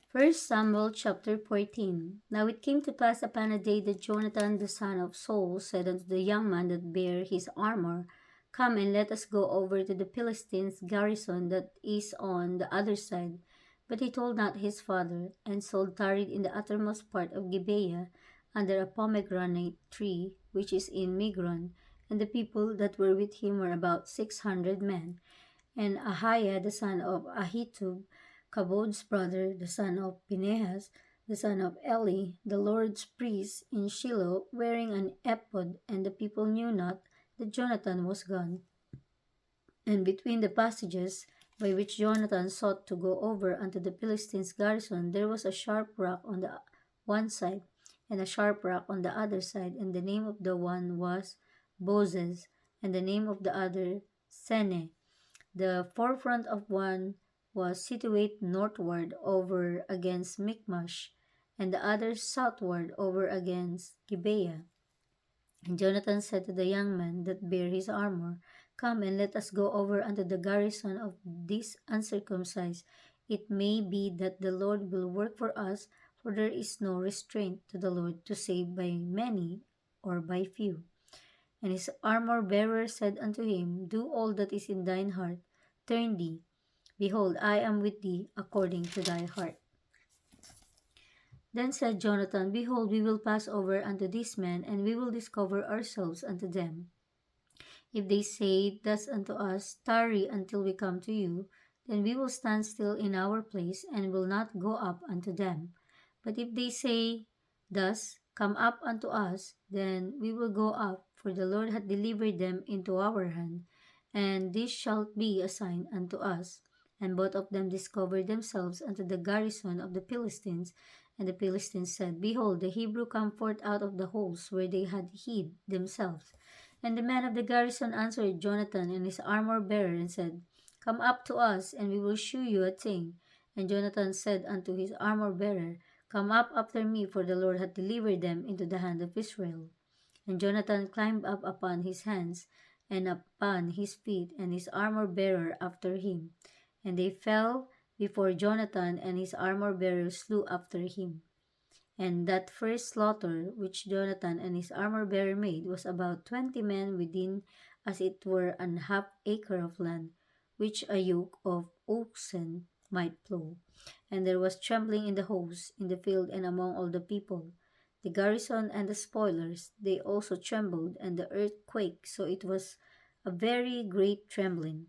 First Samuel chapter 14. Now it came to pass upon a day that Jonathan the son of Saul said unto the young man that bare his armor, Come and let us go over to the Philistines' garrison that is on the other side. But he told not his father. And Saul tarried in the uttermost part of Gibeah, under a pomegranate tree, which is in Migron. And the people that were with him were about 600 men. And Ahiah the son of Ahitub, Kabod's brother, the son of Phinehas, the son of Eli, the Lord's priest in Shiloh, wearing an ephod, and the people knew not that Jonathan was gone. And between the passages by which Jonathan sought to go over unto the Philistines' garrison, there was a sharp rock on the one side, and a sharp rock on the other side, and the name of the one was Bozez, and the name of the other Sene. The forefront of one was situate northward over against Michmash, and the other southward over against Gibeah. And Jonathan said to the young man that bare his armor, Come and let us go over unto the garrison of these uncircumcised. It may be that the Lord will work for us, for there is no restraint to the Lord to save by many or by few. And his armor bearer said unto him, Do all that is in thine heart. Turn thee. Behold, I am with thee according to thy heart. Then said Jonathan, Behold, we will pass over unto these men, and we will discover ourselves unto them. If they say thus unto us, Tarry until we come to you, then we will stand still in our place, and will not go up unto them. But if they say thus, Come up unto us, then we will go up, for the Lord hath delivered them into our hand, and this shall be a sign unto us. And both of them discovered themselves unto the garrison of the Philistines. And the Philistines said, Behold, the Hebrew come forth out of the holes where they had hid themselves. And the man of the garrison answered Jonathan and his armor bearer, and said, Come up to us, and we will shew you a thing. And Jonathan said unto his armor bearer, Come up after me, for the Lord hath delivered them into the hand of Israel. And Jonathan climbed up upon his hands and upon his feet, and his armor bearer after him. And they fell before Jonathan, and his armor bearer slew after him. And that first slaughter which Jonathan and his armor bearer made was about 20 men within as it were an half acre of land, which a yoke of oxen might plow. And there was trembling in the host, in the field, and among all the people. The garrison and the spoilers, they also trembled, and the earth quaked, so it was a very great trembling.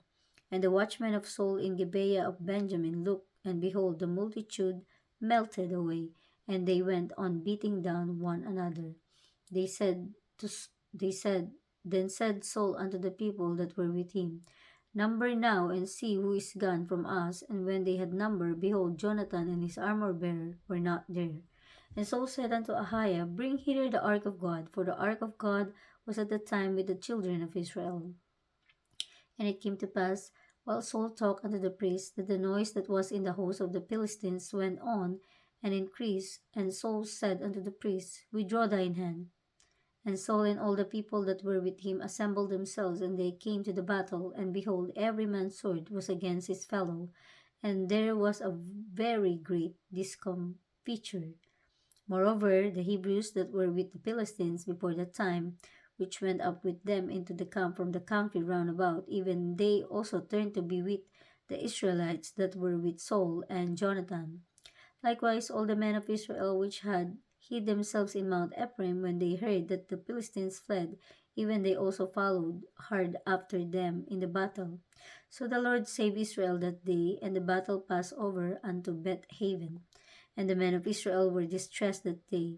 And the watchmen of Saul in Gibeah of Benjamin looked, and behold, the multitude melted away, and they went on beating down one another. They said to they said Then said Saul unto the people that were with him, Number now and see who is gone from us. And when they had numbered, behold, Jonathan and his armor bearer were not there. And Saul said unto Ahiah, Bring hither the ark of God, for the ark of God was at the time with the children of Israel. And it came to pass, while Saul talked unto the priest, that the noise that was in the host of the Philistines went on and increased. And Saul said unto the priest, Withdraw thine hand. And Saul and all the people that were with him assembled themselves, and they came to the battle. And behold, every man's sword was against his fellow, and there was a very great discomfiture. Moreover, the Hebrews that were with the Philistines before that time, which went up with them into the camp from the country round about, even they also turned to be with the Israelites that were with Saul and Jonathan. Likewise, all the men of Israel which had hid themselves in Mount Ephraim, when they heard that the Philistines fled, even they also followed hard after them in the battle. So the Lord saved Israel that day, and the battle passed over unto Beth Haven. And the men of Israel were distressed that day.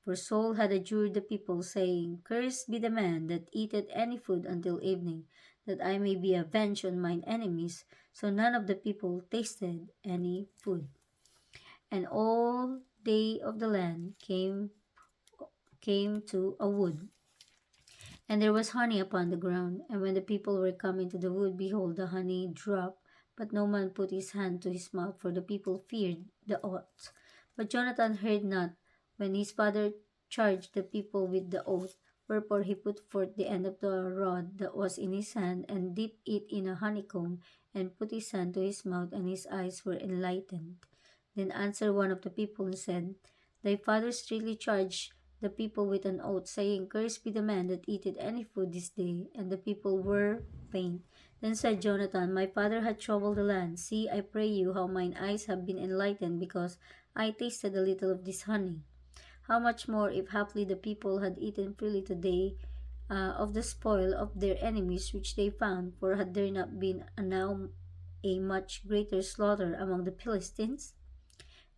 For Saul had adjured the people, saying, Cursed be the man that eateth any food until evening, that I may be avenged on mine enemies. So none of the people tasted any food. And all they of the land came to a wood, and there was honey upon the ground. And when the people were come into the wood, behold, the honey dropped, but no man put his hand to his mouth, for the people feared the oath. But Jonathan heard not when his father charged the people with the oath. Wherefore he put forth the end of the rod that was in his hand, and dipped it in a honeycomb, and put his hand to his mouth, and his eyes were enlightened. Then answered one of the people and said, Thy father strictly charged the people with an oath, saying, Cursed be the man that eateth any food this day. And the people were faint. Then said Jonathan, My father hath troubled the land. See, I pray you, how mine eyes have been enlightened, because I tasted a little of this honey. How much more if haply the people had eaten freely today of the spoil of their enemies which they found, for had there not been now a much greater slaughter among the Philistines?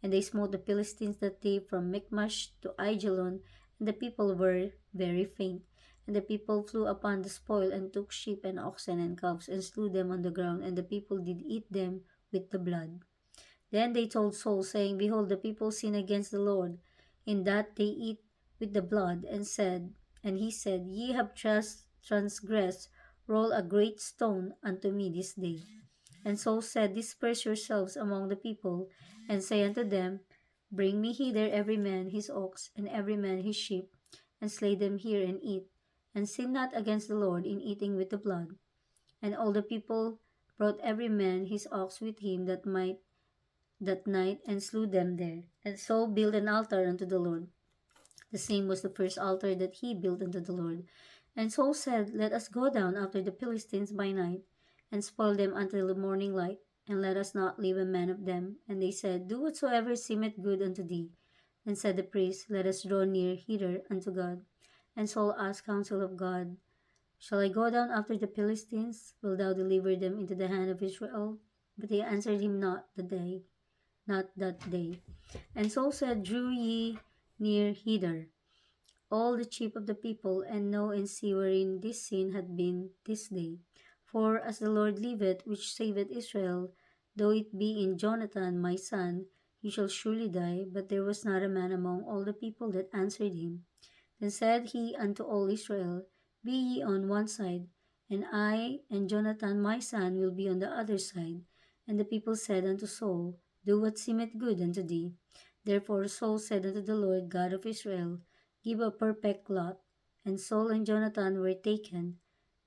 And they smote the Philistines that day from Michmash to Aijalon, and the people were very faint. And the people flew upon the spoil, and took sheep and oxen and calves, and slew them on the ground, and the people did eat them with the blood. Then they told Saul, saying, Behold, the people sin against the Lord, in that they eat with the blood, and he said, Ye have transgressed, roll a great stone unto me this day. And Saul said, Disperse yourselves among the people, and say unto them, Bring me hither every man his ox, and every man his sheep, and slay them here and eat, and sin not against the Lord in eating with the blood. And all the people brought every man his ox with him that night, and slew them there. And Saul built an altar unto the Lord. The same was the first altar that he built unto the Lord. And Saul said, Let us go down after the Philistines by night, and spoil them until the morning light, and let us not leave a man of them. And they said, Do whatsoever seemeth good unto thee. Then said the priest, Let us draw near hither unto God. And Saul asked counsel of God, Shall I go down after the Philistines? Wilt thou deliver them into the hand of Israel? But he answered him not that day. And Saul said, Drew ye near hither, all the chief of the people, and know and see wherein this sin hath been this day. For as the Lord liveth, which saveth Israel, though it be in Jonathan my son, he shall surely die. But there was not a man among all the people that answered him. Then said he unto all Israel, Be ye on one side, and I and Jonathan my son will be on the other side. And the people said unto Saul, Do what seemeth good unto thee. Therefore Saul said unto the Lord God of Israel, Give a perfect lot. And Saul and Jonathan were taken,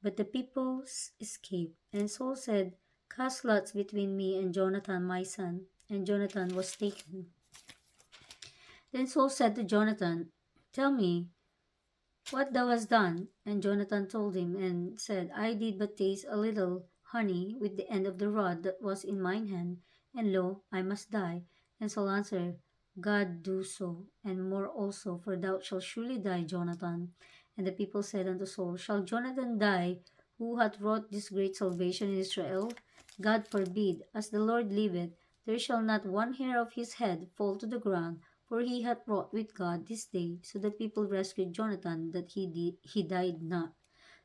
but the people escaped. And Saul said, Cast lots between me and Jonathan my son. And Jonathan was taken. Then Saul said to Jonathan, Tell me what thou hast done. And Jonathan told him, and said, I did but taste a little honey with the end of the rod that was in mine hand, and lo, I must die. And Saul answered, God do so, and more also, for thou shalt surely die, Jonathan. And the people said unto Saul, Shall Jonathan die, who hath wrought this great salvation in Israel? God forbid, as the Lord liveth, there shall not one hair of his head fall to the ground, for he hath wrought with God this day. So the people rescued Jonathan, that he died not.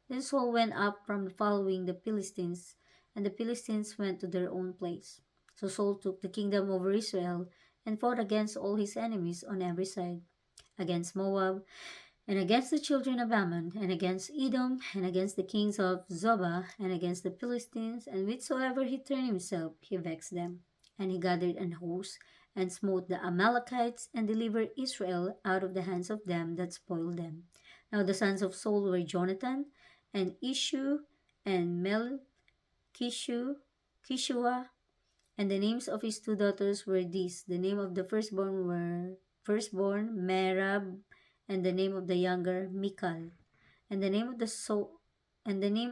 Then Saul went up from following the Philistines, and the Philistines went to their own place. So Saul took the kingdom over Israel, and fought against all his enemies on every side, against Moab, and against the children of Ammon, and against Edom, and against the kings of Zobah, and against the Philistines, and whithersoever he turned himself, he vexed them. And he gathered an host, and smote the Amalekites, and delivered Israel out of the hands of them that spoiled them. Now the sons of Saul were Jonathan, and Ishu, and Kishua, and the names of his two daughters were these. The name of the firstborn Merab, and the name of the younger Michal. And the name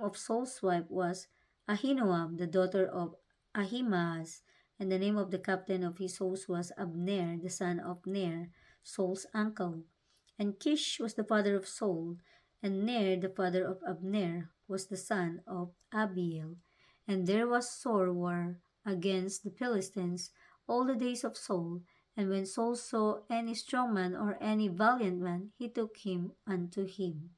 of Saul's wife was Ahinoam, the daughter of Ahimaaz. And the name of the captain of his host was Abner, the son of Ner, Saul's uncle. And Kish was the father of Saul, and Ner, the father of Abner, was the son of Abiel. And there was sore war against the Philistines all the days of Saul. And when Saul saw any strong man or any valiant man, he took him unto him.